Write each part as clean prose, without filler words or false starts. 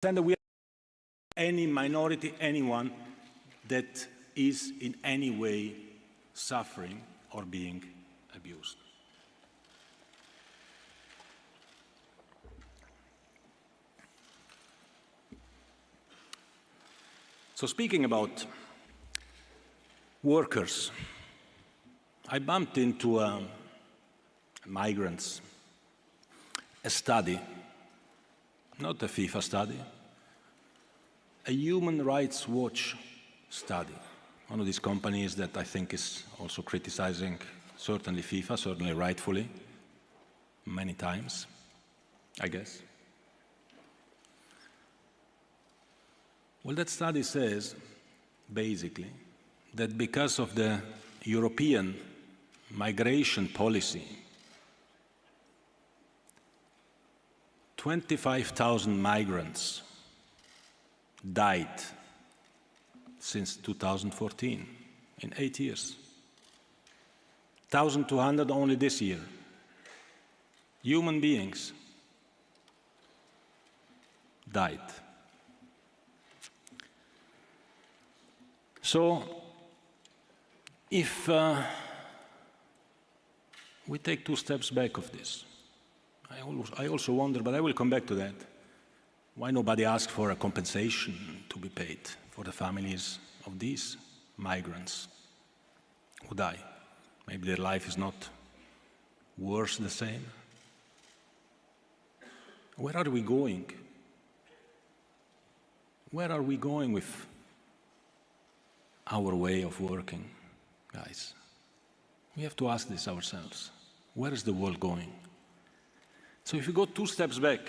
that we are any minority, anyone that is in any way suffering or being abused. So speaking about workers, I bumped into migrants, a study, not a FIFA study, a Human Rights Watch study. One of these companies that I think is also criticizing certainly FIFA, certainly rightfully, many times, I guess. Well, that study says, basically, that because of the European migration policy, 25,000 migrants died since 2014, in 8 years. 1,200 only this year. Human beings died. So, if we take 2 steps back of this, I also wonder, but I will come back to that, why nobody asked for a compensation to be paid for the families of these migrants who die. Maybe their life is not worse the same. Where are we going? Where are we going with our way of working, guys? We have to ask this ourselves. Where is the world going? So if we go 2 steps back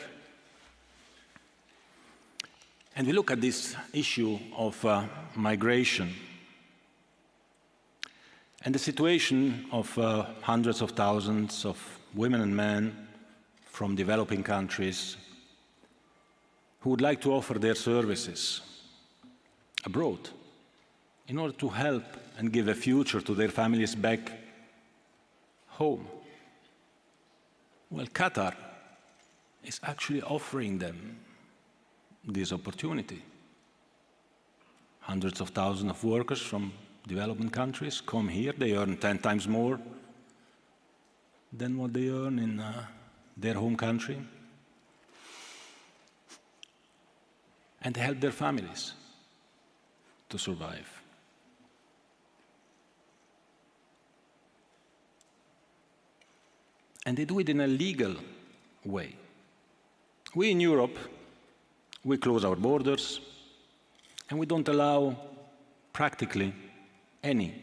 and we look at this issue of migration and the situation of hundreds of thousands of women and men from developing countries who would like to offer their services abroad in order to help and give a future to their families back home. Well, Qatar is actually offering them this opportunity. Hundreds of thousands of workers from developing countries come here. They earn 10 times more than what they earn in their home country. And they help their families to survive. And they do it in a legal way. We in Europe, we close our borders and we don't allow practically any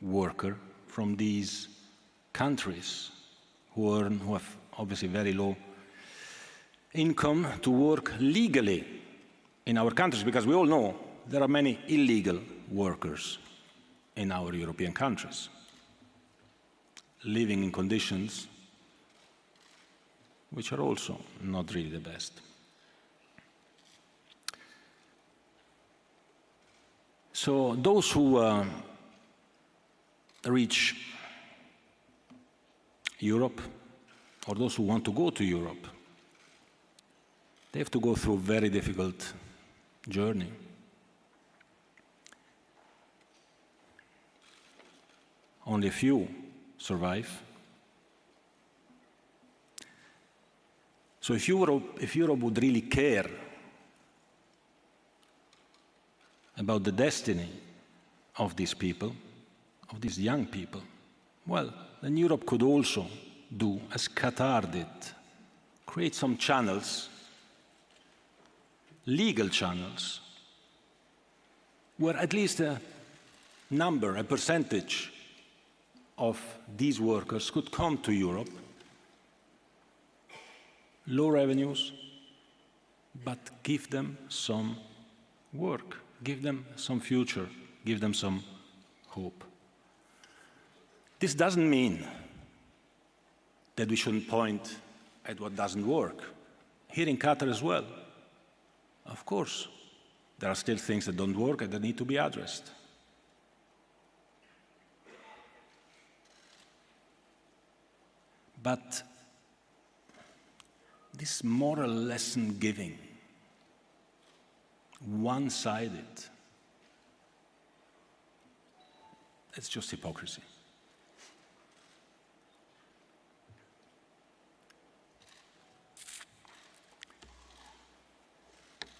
worker from these countries who have obviously very low income to work legally in our countries, because we all know there are many illegal workers in our European countries, living in conditions which are also not really the best. So those who reach Europe, or those who want to go to Europe, they have to go through a very difficult journey. Only a few survive. So if Europe would really care about the destiny of these people, of these young people, well, then Europe could also do as Qatar did, create some channels, legal channels, where at least a number, a percentage of these workers could come to Europe, low revenues, but give them some work, give them some future, give them some hope. This doesn't mean that we shouldn't point at what doesn't work. Here in Qatar as well, of course, there are still things that don't work and that need to be addressed. But this moral lesson giving one-sided. It's just hypocrisy.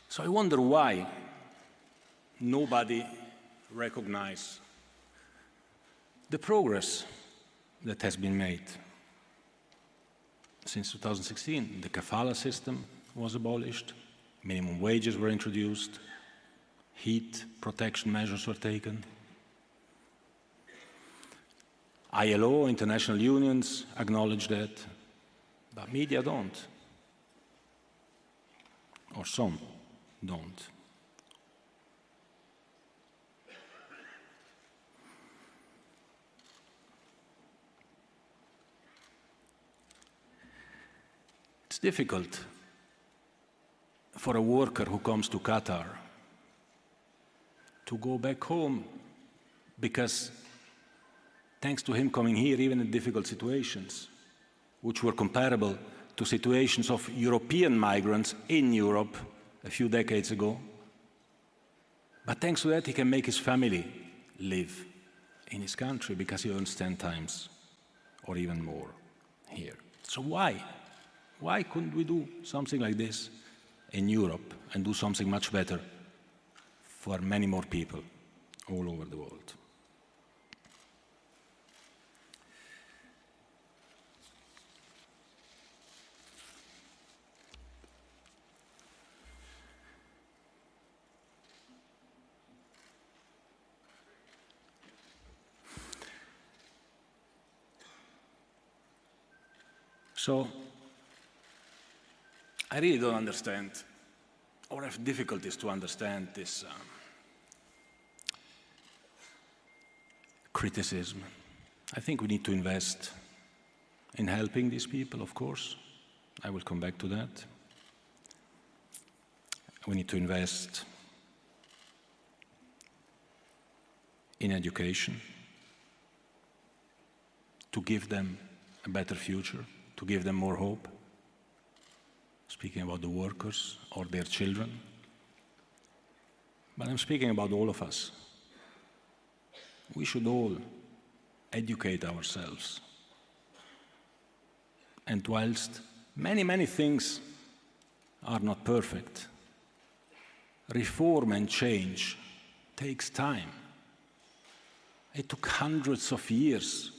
So I wonder why nobody recognizes the progress that has been made. Since 2016, the kafala system was abolished, minimum wages were introduced, heat protection measures were taken. ILO, international unions, acknowledge that, but media don't, or some don't. It's difficult for a worker who comes to Qatar to go back home because thanks to him coming here, even in difficult situations, which were comparable to situations of European migrants in Europe a few decades ago, but thanks to that he can make his family live in his country because he earns 10 times or even more here. So why? Why couldn't we do something like this in Europe and do something much better for many more people all over the world? So, I really don't understand, or have difficulties to understand this criticism. I think we need to invest in helping these people, of course. I will come back to that. We need to invest in education to give them a better future, to give them more hope. Speaking about the workers or their children. But I'm speaking about all of us. We should all educate ourselves. And whilst many things are not perfect, reform and change takes time. It took hundreds of years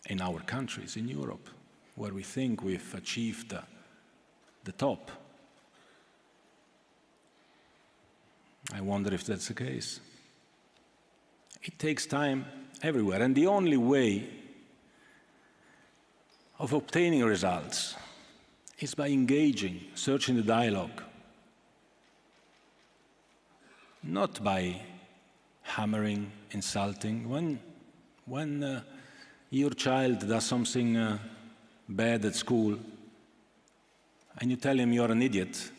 in our countries, in Europe, where we think we've achieved the top. I wonder if that's the case. It takes time everywhere, and the only way of obtaining results is by engaging, searching the dialogue, not by hammering, insulting. When your child does something bad at school, and you tell him you're an idiot,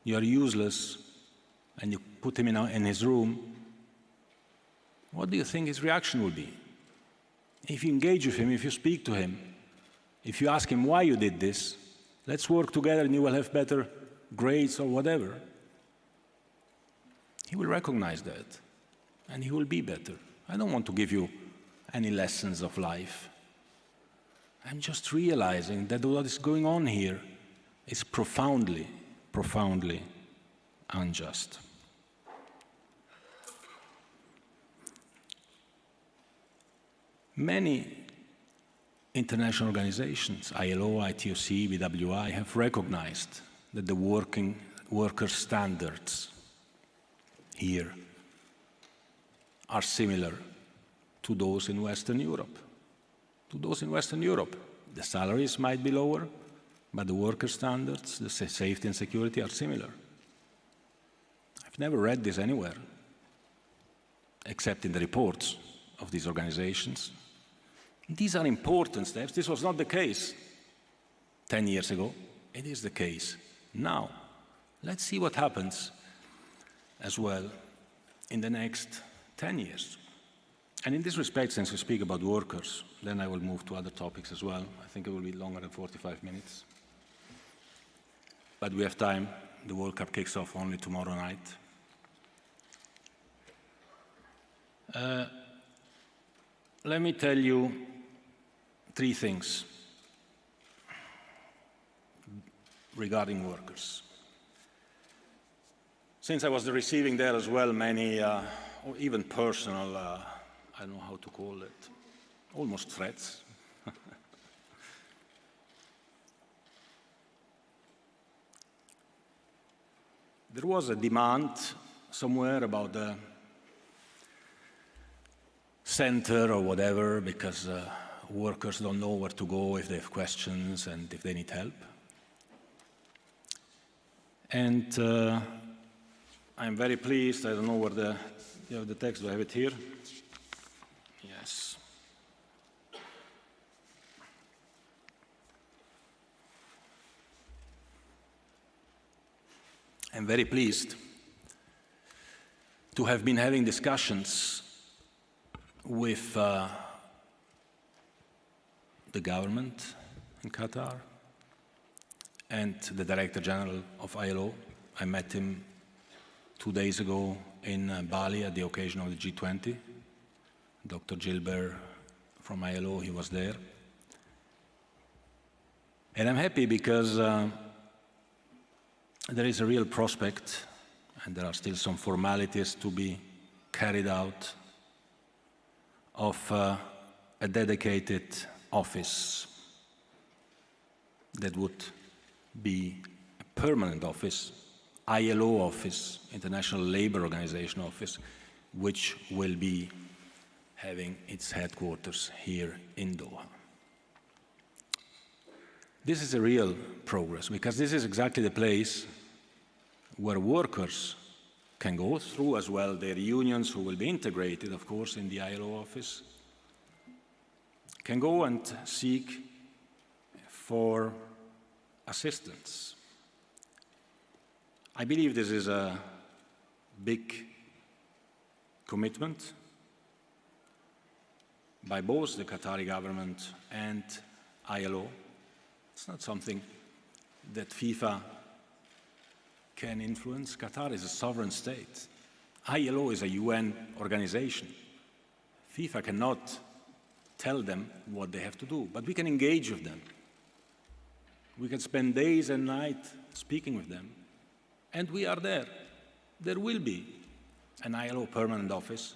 you're useless, and you put him in his room, what do you think his reaction will be? If you engage with him, if you speak to him, if you ask him why you did this, let's work together and you will have better grades or whatever, he will recognize that, and he will be better. I don't want to give you any lessons of life. I'm just realizing that what is going on here is profoundly unjust. Many international organizations, ILO, ITOC, BWI, have recognized that the worker standards here are similar to those in Western Europe. The salaries might be lower, but the worker standards, the safety and security are similar. I've never read this anywhere, except in the reports of these organizations. These are important steps. This was not the case 10 years ago. It is the case now. Let's see what happens as well in the next 10 years. And in this respect, since we speak about workers, then I will move to other topics as well. I think it will be longer than 45 minutes. But we have time the World Cup kicks off only tomorrow night. Let me tell you 3 things regarding workers. Since I was receiving there as well many, or even personal, I don't know how to call it, almost threats. There was a demand somewhere about the center or whatever, because workers don't know where to go if they have questions and if they need help. And I'm very pleased, I don't know where you have the text, do I have it here? Yes. I'm very pleased to have been having discussions with the government in Qatar and the Director General of ILO. I met him 2 days ago in Bali at the occasion of the G20. Dr. Gilbert from ILO, he was there. And I'm happy because there is a real prospect, and there are still some formalities to be carried out, of a dedicated office that would be a permanent office, ILO office, International Labour Organization office, which will be having its headquarters here in Doha. This is a real progress, because this is exactly the place where workers can go through as well their unions, who will be integrated, of course, in the ILO office, can go and seek for assistance. I believe this is a big commitment by both the Qatari government and ILO. It's not something that FIFA can influence. Qatar is a sovereign state. ILO is a UN organization. FIFA cannot tell them what they have to do, but we can engage with them. We can spend days and nights speaking with them, and we are there. There will be an ILO permanent office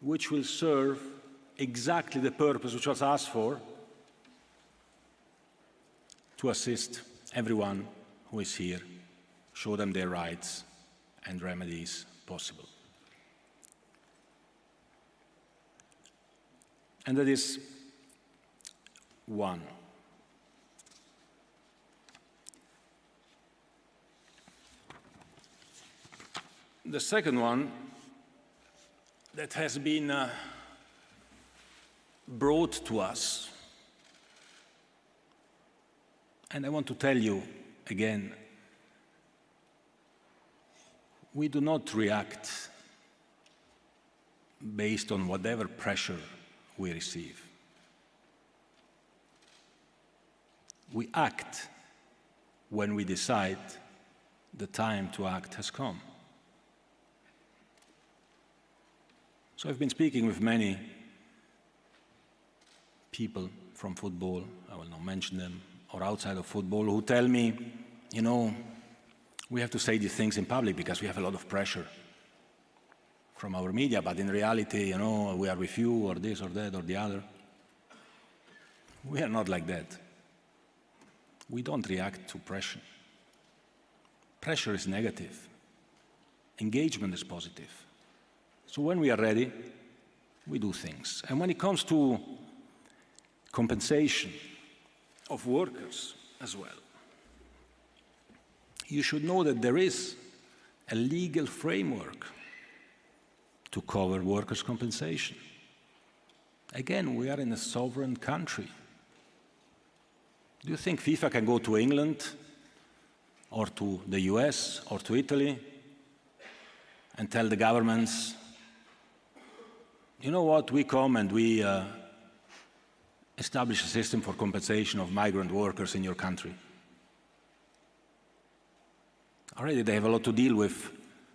which will serve exactly the purpose which was asked for, to assist everyone who is here, show them their rights and remedies possible. And that is one. The second one that has been brought to us, and I want to tell you again, we do not react based on whatever pressure we receive. We act when we decide the time to act has come. So I've been speaking with many people from football, I will not mention them, or outside of football, who tell me, you know, we have to say these things in public because we have a lot of pressure from our media, but in reality, you know, we are with you, or this, or that, or the other. We are not like that. We don't react to pressure. Pressure is negative. Engagement is positive. So when we are ready, we do things. And when it comes to compensation of workers as well, you should know that there is a legal framework to cover workers' compensation. Again, we are in a sovereign country. Do you think FIFA can go to England or to the US or to Italy and tell the governments, you know what, we come and we establish a system for compensation of migrant workers in your country? already they have a lot to deal with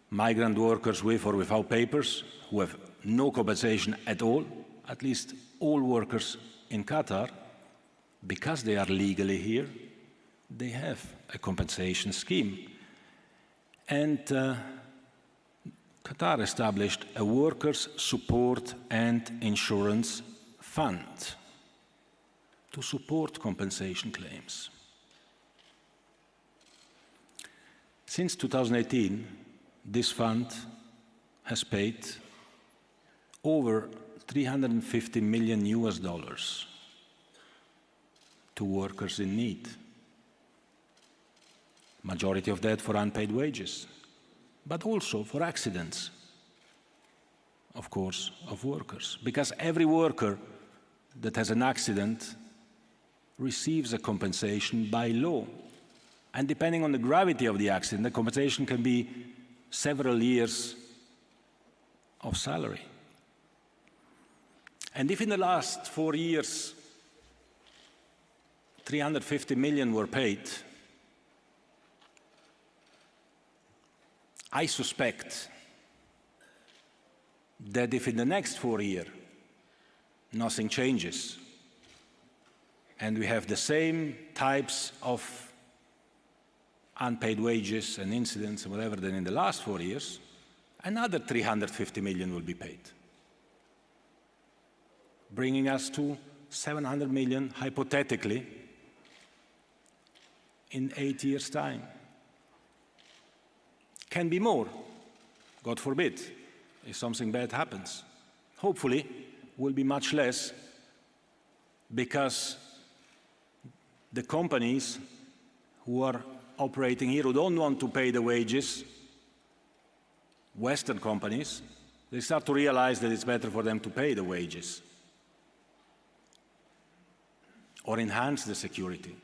migrant workers with or without papers who have no compensation at all, at least all workers in Qatar, because they are legally here, they have a compensation scheme. And Qatar established a workers' support and insurance fund to support compensation claims. Since 2018, this fund has paid over $350 million to workers in need. Majority of that for unpaid wages, but also for accidents, of course, of workers. Because every worker that has an accident receives a compensation by law. And depending on the gravity of the accident, the compensation can be several years of salary. And if in the last 4 years, 350 million were paid, I suspect that if in the next 4 years nothing changes, and we have the same types of unpaid wages and incidents and whatever than in the last 4 years, another 350 million will be paid, bringing us to 700 million, hypothetically, in 8 years' time. Can be more, God forbid, if something bad happens. Hopefully, will be much less, because the companies who are operating here, who don't want to pay the wages, Western companies, they start to realize that it's better for them to pay the wages or enhance the security.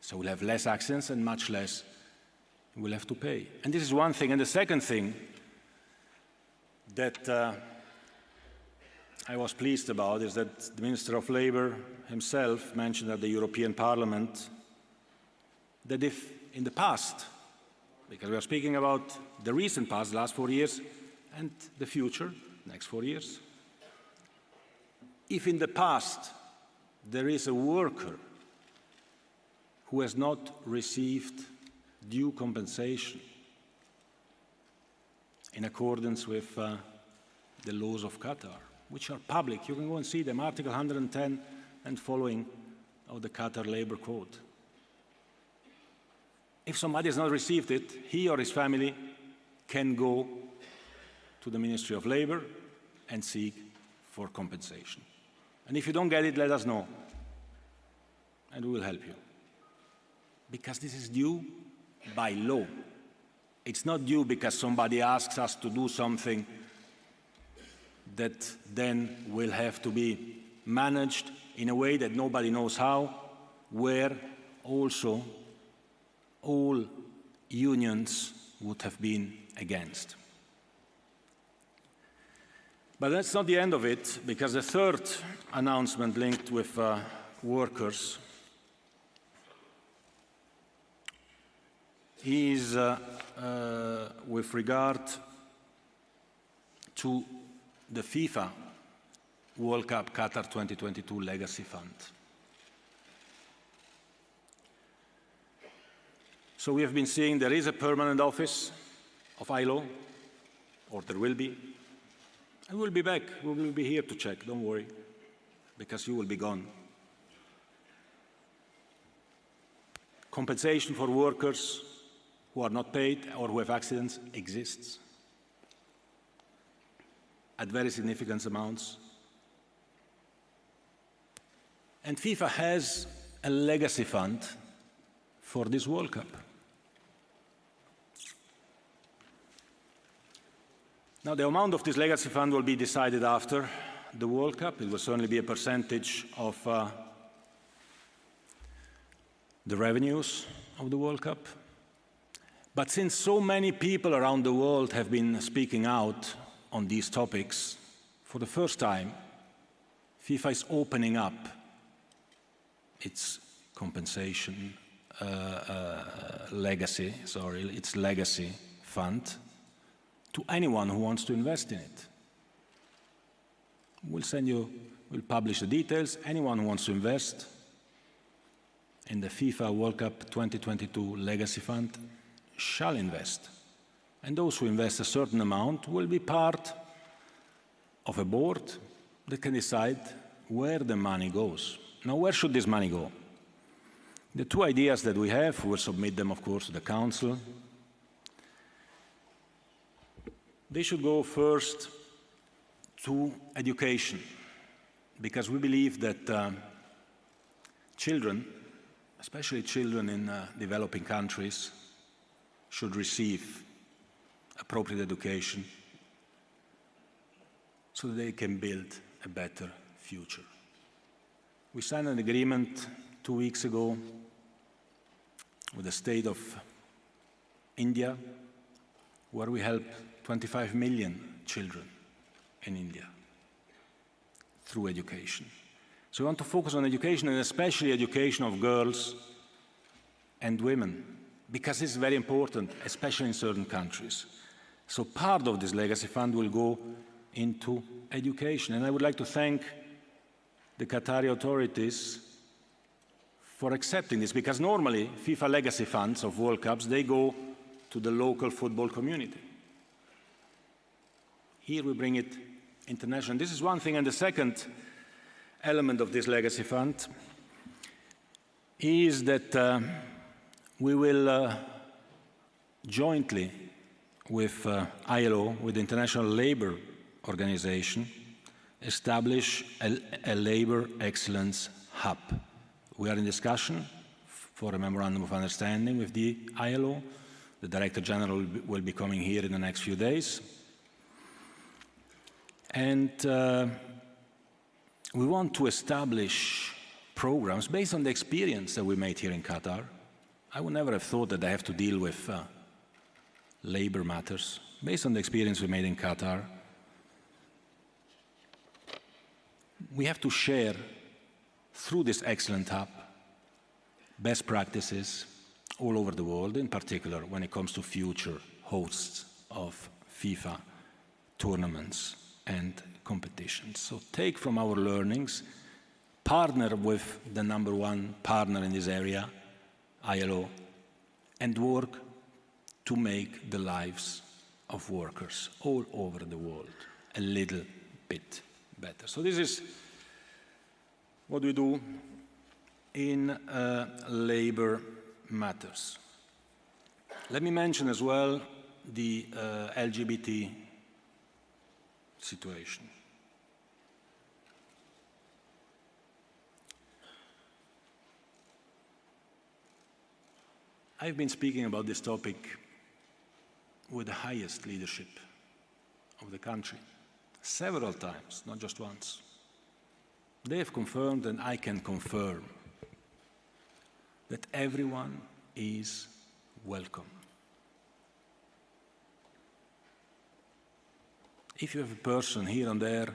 So we'll have less accidents and much less we'll have to pay. And this is one thing. And the second thing that I was pleased about is that the Minister of Labour himself mentioned at the European Parliament that if in the past, because we are speaking about the recent past, the last 4 years, and the future, next 4 years, if in the past there is a worker who has not received due compensation in accordance with the laws of Qatar, which are public. You can go and see them, Article 110 and following of the Qatar Labour Code. If somebody has not received it, he or his family can go to the Ministry of Labour and seek for compensation. And if you don't get it, let us know, and we will help you. Because this is due by law. It's not due because somebody asks us to do something that then will have to be managed in a way that nobody knows how, where also all unions would have been against. But that's not the end of it, because the third announcement linked with workers is with regard to the FIFA World Cup Qatar 2022 Legacy Fund. So we have been seeing there is a permanent office of ILO, or there will be, and we'll be back. We will be here to check, don't worry, because you will be gone. Compensation for workers who are not paid or who have accidents exists at very significant amounts. And FIFA has a legacy fund for this World Cup. Now, the amount of this legacy fund will be decided after the World Cup. It will certainly be a percentage of the revenues of the World Cup. But since so many people around the world have been speaking out on these topics, for the first time, FIFA is opening up its compensation legacy fund to anyone who wants to invest in it. We'll publish the details. Anyone who wants to invest in the FIFA World Cup 2022 Legacy Fund shall invest. And those who invest a certain amount will be part of a board that can decide where the money goes. Now, where should this money go? The two ideas that we have, we'll submit them, of course, to the Council. They should go first to education, because we believe that children, especially children in developing countries, should receive appropriate education so that they can build a better future. We signed an agreement 2 weeks ago with the state of India, where we help 25 million children in India through education. So we want to focus on education, and especially education of girls and women, because this is very important, especially in certain countries. So part of this legacy fund will go into education. And I would like to thank the Qatari authorities for accepting this, because normally FIFA legacy funds of World Cups, they go to the local football community. Here we bring it international. This is one thing, and the second element of this legacy fund is that we will jointly with ILO, with the International Labour Organization, establish a Labour Excellence Hub. We are in discussion for a memorandum of understanding with the ILO. The Director General will be coming here in the next few days. And we want to establish programs based on the experience that we made here in Qatar. I would never have thought that I have to deal with labor matters. Based on the experience we made in Qatar, we have to share through this excellent hub best practices all over the world, in particular when it comes to future hosts of FIFA tournaments and competitions. So take from our learnings, partner with the #1 partner in this area, ILO, and work to make the lives of workers all over the world a little bit better. So this is what we do in labor matters. Let me mention as well the LGBT situation. I've been speaking about this topic with the highest leadership of the country several times, not just once. They have confirmed, and I can confirm, that everyone is welcome. If you have a person here and there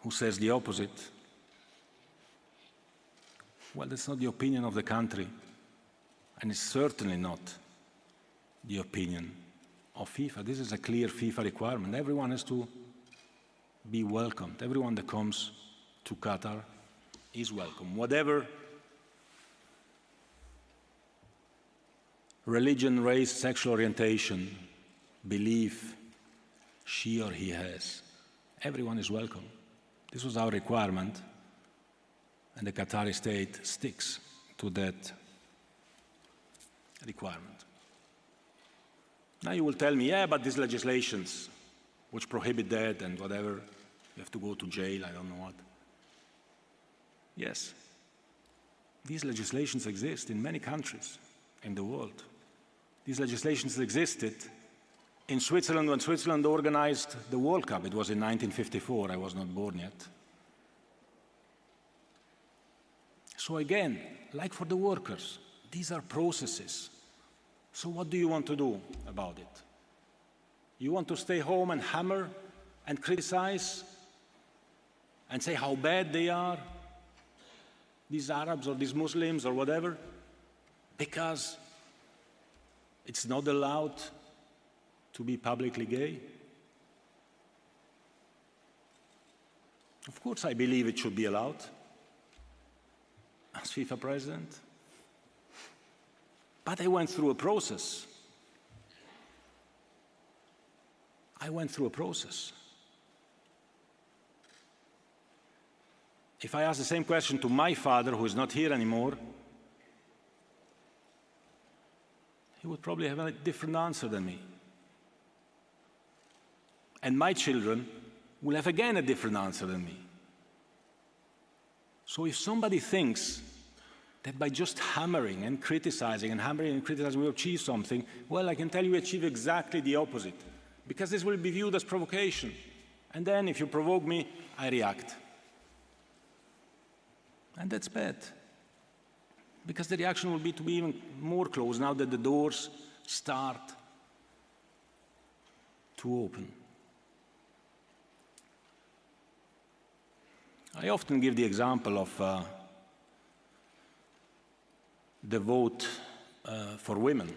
who says the opposite, well, that's not the opinion of the country, and it's certainly not the opinion of FIFA. This is a clear FIFA requirement. Everyone has to be welcomed. Everyone that comes to Qatar is welcome. Whatever religion, race, sexual orientation, belief she or he has, everyone is welcome. This was our requirement, and the Qatari state sticks to that requirement. Now you will tell me, yeah, but these legislations which prohibit that and whatever, you have to go to jail, I don't know what. Yes, these legislations exist in many countries in the world. These legislations existed in Switzerland when Switzerland organized the World Cup. It was in 1954, I was not born yet. So again, like for the workers, these are processes. So what do you want to do about it? You want to stay home and hammer and criticize and say how bad they are, these Arabs or these Muslims or whatever? Because it's not allowed to be publicly gay? Of course I believe it should be allowed as FIFA president. But I went through a process. I went through a process. If I ask the same question to my father, who is not here anymore, he would probably have a different answer than me. And my children will have again a different answer than me. So if somebody thinks that by just hammering and criticizing we achieve something, well, I can tell you we achieve exactly the opposite. Because this will be viewed as provocation. And then if you provoke me, I react. And that's bad. Because the reaction will be to be even more close now that the doors start to open. I often give the example of the vote for women.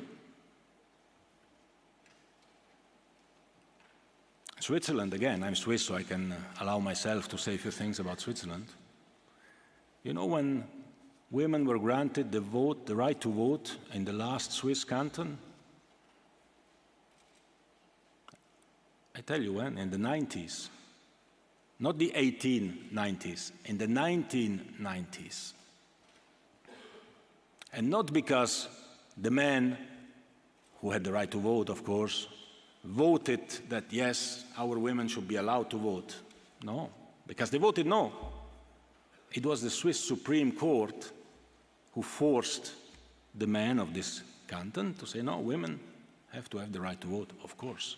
Switzerland, again, I'm Swiss, so I can allow myself to say a few things about Switzerland. You know, when women were granted the right to vote in the last Swiss canton, I tell you when, in the 90s, not the 1890s, in the 1990s. And not because the men who had the right to vote, of course, voted that, yes, our women should be allowed to vote. No, because they voted no. It was the Swiss Supreme Court who forced the men of this canton to say, no, women have to have the right to vote, of course.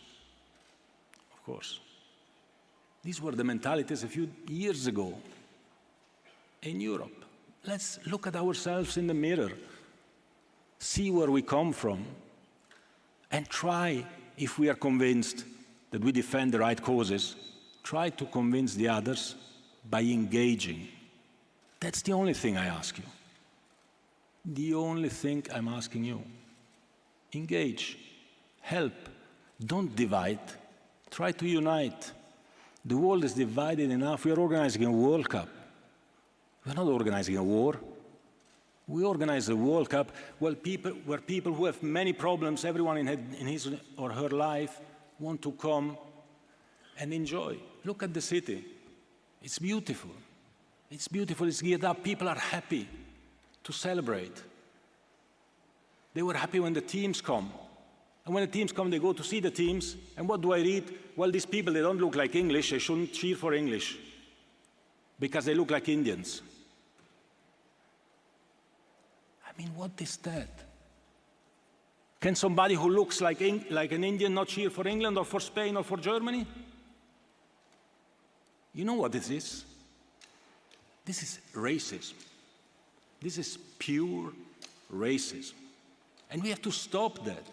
Of course. These were the mentalities a few years ago in Europe. Let's look at ourselves in the mirror, see where we come from, and try, if we are convinced that we defend the right causes, try to convince the others by engaging. That's the only thing I ask you. The only thing I'm asking you. Engage, help, don't divide, try to unite. The world is divided enough. We are organizing a World Cup. We're not organizing a war. We organize a World Cup where people who have many problems, everyone in his or her life, want to come and enjoy. Look at the city. It's beautiful. It's beautiful. It's geared up. People are happy to celebrate. They were happy when the teams come. And when the teams come, they go to see the teams. And what do I read? Well, these people, they don't look like English. They shouldn't cheer for English because they look like Indians. I mean, what is that? Can somebody who looks like an Indian not cheer for England or for Spain or for Germany? You know what this is? This is racism. This is pure racism. And we have to stop that.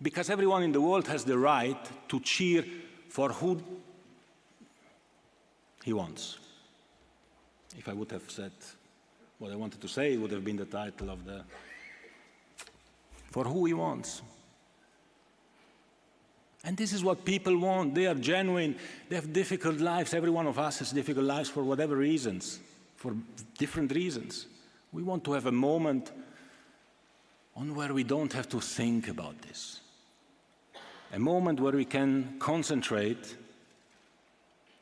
Because everyone in the world has the right to cheer for who he wants. If I would have said what I wanted to say, it would have been the title of the... For who he wants. And this is what people want. They are genuine. They have difficult lives. Every one of us has difficult lives for whatever reasons, for different reasons. We want to have a moment on where we don't have to think about this. A moment where we can concentrate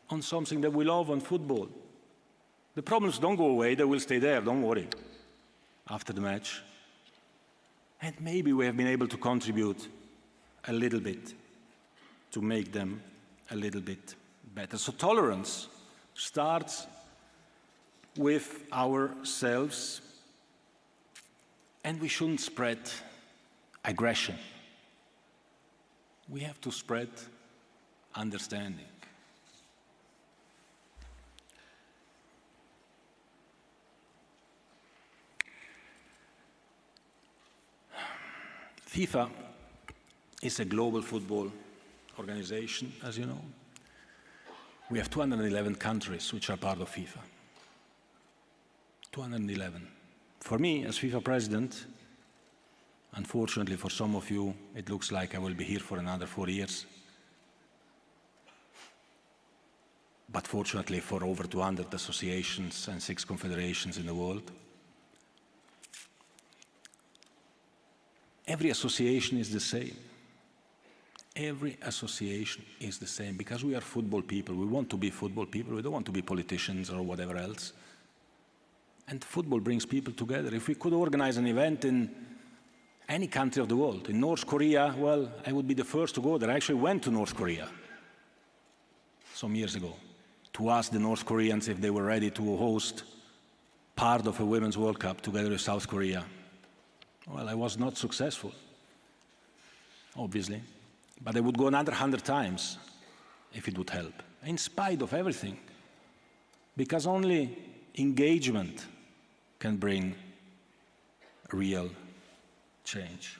on something that we love, on football. The problems don't go away, they will stay there, don't worry, after the match. And maybe we have been able to contribute a little bit to make them a little bit better. So tolerance starts with ourselves, and we shouldn't spread aggression. We have to spread understanding. FIFA is a global football organization, as you know. We have 211 countries which are part of FIFA. 211. For me, as FIFA president, Unfortunately for some of you, it looks like I will be here for another 4 years. But fortunately for over 200 associations and 6 confederations in the world. Every association is the same. Every association is the same because we are football people. We want to be football people. We don't want to be politicians or whatever else. And football brings people together. If we could organize an event in any country of the world, in North Korea, well, I would be the first to go there. I actually went to North Korea some years ago to ask the North Koreans if they were ready to host part of a Women's World Cup together with South Korea. Well, I was not successful, obviously, but I would go another 100 times if it would help, in spite of everything, because only engagement can bring real change.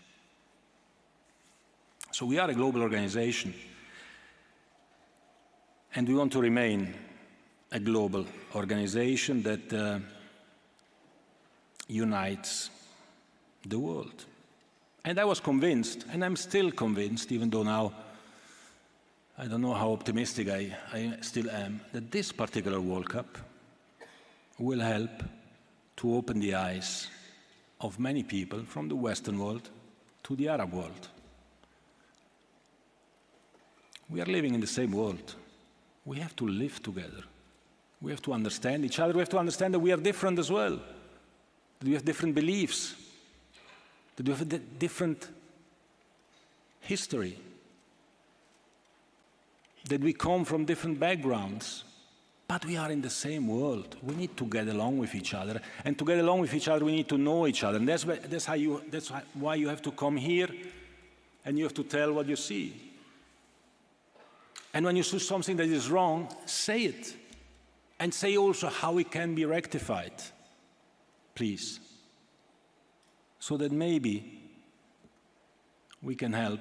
So we are a global organization, and we want to remain a global organization that unites the world. And I was convinced, and I'm still convinced, even though now I don't know how optimistic I still am, that this particular World Cup will help to open the eyes of many people from the Western world to the Arab world. We are living in the same world. We have to live together. We have to understand each other. We have to understand that we are different as well, that we have different beliefs, that we have a different history, that we come from different backgrounds, but we are in the same world. We need to get along with each other, and to get along with each other, we need to know each other, and that's why you have to come here, and you have to tell what you see. And when you see something that is wrong, say it, and say also how it can be rectified, please, so that maybe we can help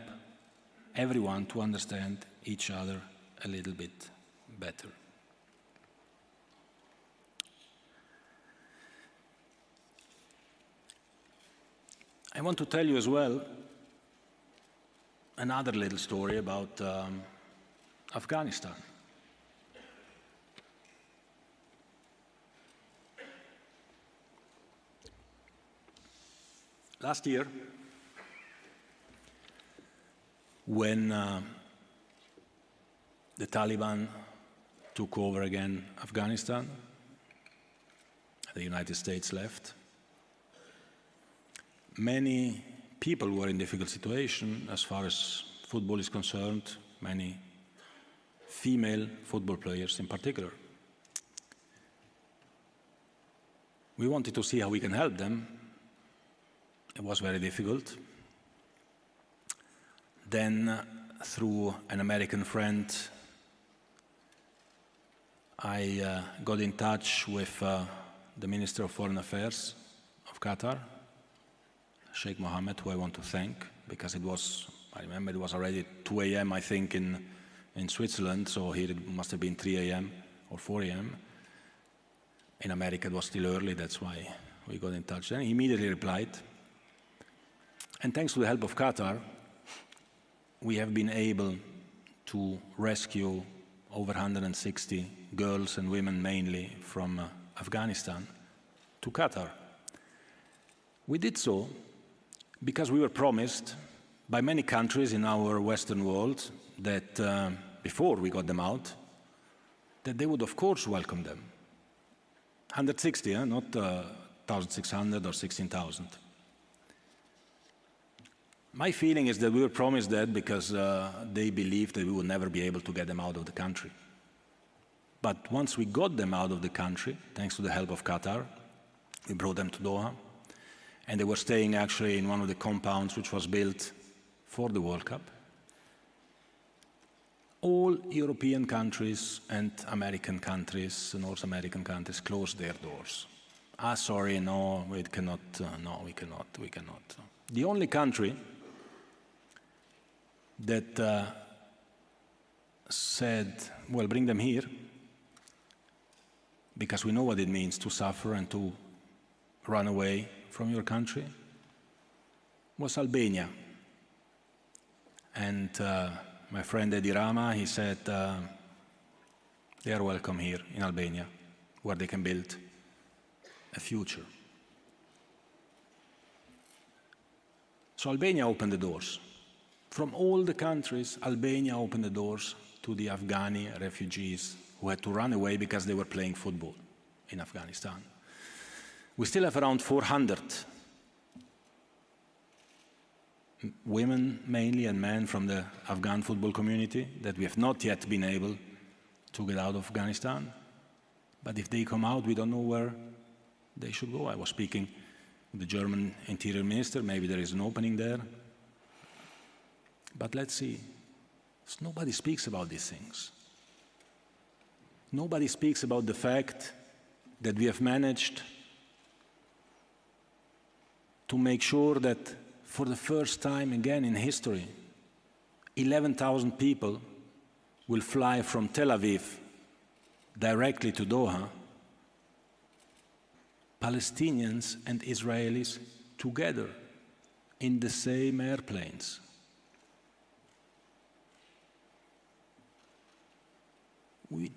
everyone to understand each other a little bit better. I want to tell you as well another little story about Afghanistan. Last year, when the Taliban took over again Afghanistan, the United States left, many people were in difficult situation as far as football is concerned, many female football players in particular. We wanted to see how we can help them. It was very difficult. Then, through an American friend, I got in touch with the Minister of Foreign Affairs of Qatar, Sheikh Mohammed, who I want to thank, because it was, I remember it was already 2 a.m. I think in Switzerland, so here it must have been 3 a.m. or 4 a.m. In America it was still early, that's why we got in touch. Then he immediately replied. And thanks to the help of Qatar, we have been able to rescue over 160 girls and women mainly from Afghanistan to Qatar. We did so because we were promised by many countries in our Western world that before we got them out, that they would of course welcome them. 160, not 1,600 or 16,000. My feeling is that we were promised that because they believed that we would never be able to get them out of the country. But once we got them out of the country, thanks to the help of Qatar, we brought them to Doha, and they were staying actually in one of the compounds which was built for the World Cup. All European countries and American countries, North American countries, closed their doors. Sorry, no, we cannot, no, we cannot. The only country that said, well, bring them here, because we know what it means to suffer and to run away from your country, was Albania. And my friend Edi Rama, he said, they are welcome here in Albania, where they can build a future. So Albania opened the doors. From all the countries, Albania opened the doors to the Afghani refugees who had to run away because they were playing football in Afghanistan. We still have around 400 women mainly and men from the Afghan football community that we have not yet been able to get out of Afghanistan. But if they come out, we don't know where they should go. I was speaking with the German interior minister, maybe there is an opening there. But let's see. Nobody speaks about these things. Nobody speaks about the fact that we have managed to make sure that for the first time again in history, 11,000 people will fly from Tel Aviv directly to Doha, Palestinians and Israelis together in the same airplanes.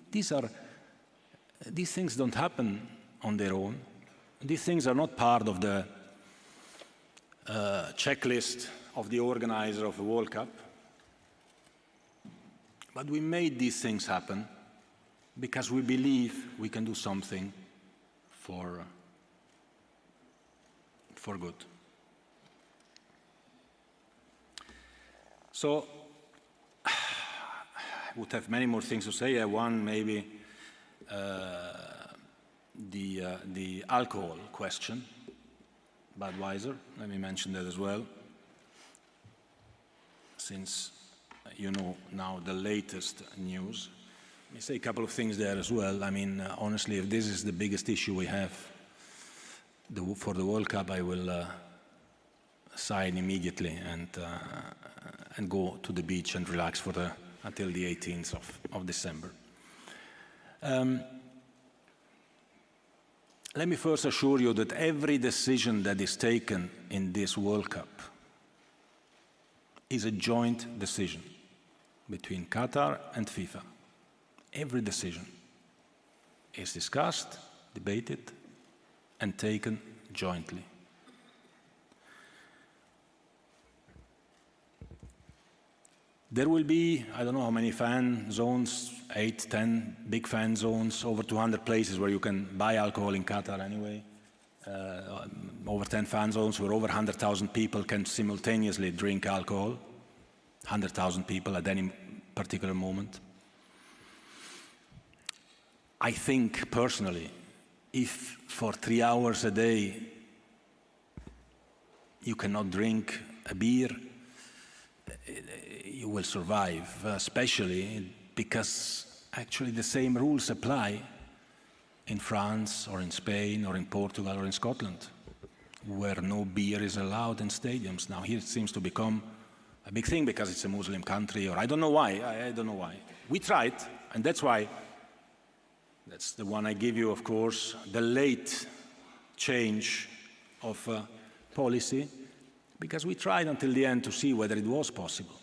These things don't happen on their own. These things are not part of the checklist of the organizer of the World Cup. But we made these things happen because we believe we can do something for good. So, I would have many more things to say. One, maybe the alcohol question, Budweiser. Let me mention that as well, since you know now the latest news. Let me say a couple of things there as well. I mean, honestly, if this is the biggest issue we have for the World Cup, I will sign immediately and go to the beach and relax until the 18th of December. Let me first assure you that every decision that is taken in this World Cup is a joint decision between Qatar and FIFA. Every decision is discussed, debated, and taken jointly. There will be, I don't know how many fan zones, 8, 10 big fan zones, over 200 places where you can buy alcohol in Qatar anyway. Over 10 fan zones where over 100,000 people can simultaneously drink alcohol. 100,000 people at any particular moment. I think personally, if for 3 hours a day you cannot drink a beer, you will survive, especially because actually the same rules apply in France or in Spain or in Portugal or in Scotland, where no beer is allowed in stadiums. Now here it seems to become a big thing because it's a Muslim country, or I don't know why, I don't know why. We tried, and that's why, that's the one I give you, of course, the late change of policy, because we tried until the end to see whether it was possible.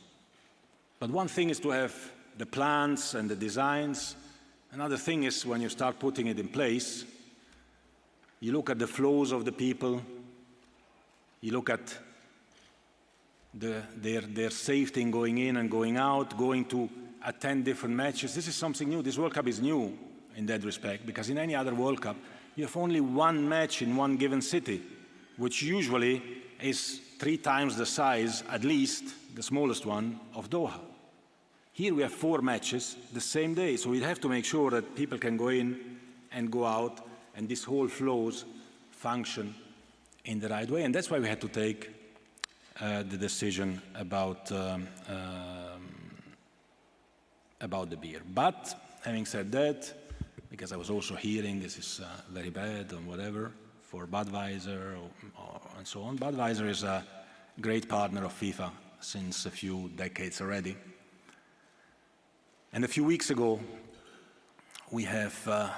But one thing is to have the plans and the designs. Another thing is when you start putting it in place, you look at the flows of the people, you look at their safety in going in and going out, going to attend different matches. This is something new. This World Cup is new in that respect, because in any other World Cup, you have only one match in one given city, which usually is 3 times the size, at least the smallest one, of Doha. Here we have 4 matches the same day, so we have to make sure that people can go in and go out, and this whole flows function in the right way. And that's why we had to take the decision about the beer. But having said that, because I was also hearing this is very bad and whatever for Budweiser and so on. Budweiser is a great partner of FIFA since a few decades already. And a few weeks ago, we have